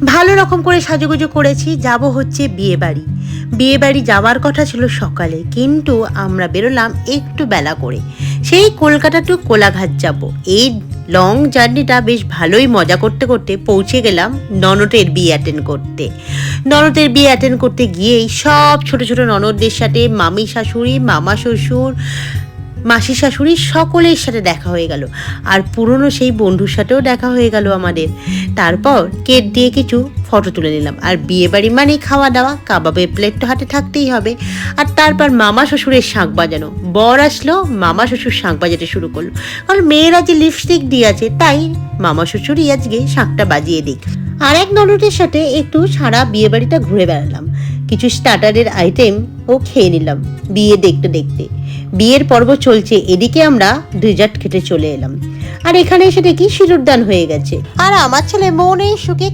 ভালো রকম করে সাজুগুজু করেছি, যাব হচ্ছে বিয়েবাড়ি। বিয়েবাড়ি যাওয়ার কথা ছিল সকালে, কিন্তু আমরা বেরোলাম একটু বেলা করে। সেই কলকাতা টু কোলাঘাট যাব। এই লং জার্নিটা বেশ ভালোই মজা করতে করতে পৌঁছে গেলাম ননদের বিয়ে অ্যাটেন্ড করতে। ননদের বিয়ে অ্যাটেন্ড করতে গিয়েই সব ছোট ছোট ননদদের সাথে মামি শাশুড়ি, মামা শ্বশুর, মাসি শাশুড়ি সকলের সাথে দেখা হয়ে গেল। আর পুরনো সেই বন্ধুর সাথেও দেখা হয়ে গেল আমাদের। তারপর কেক দিয়ে কিছু ফটো তুলে নিলাম। আর বিয়ে বাড়ি মানেই খাওয়া দাওয়া, কাবাবের প্লেট তো হাতে থাকতেই হবে। আর তারপর মামা শ্বশুরের শাঁখ বাজানো, বর আসলো, মামা শ্বশুর শাঁখ বাজাতে শুরু করলো। কারণ মেয়েরা যে লিপস্টিক দিয়ে আছে, তাই মামা শ্বশুরই আজকে শাঁখটা বাজিয়ে দিক। আর এক ননদের সাথে একটু সারা বিয়ে বাড়িটা ঘুরে বেড়ালাম। কিছু স্টার্টারের আইটেম ও খেয়ে নিলাম বিয়ে দেখতে দেখতে। বিয়ের পর্ব চলছে, এদিকে আমরা ডেজার্ট খেতে চলে এলাম। আর এখানে এসে দেখি সিঁদুরদান হয়ে গেছে। আর আমার ছেলে মনে সুখে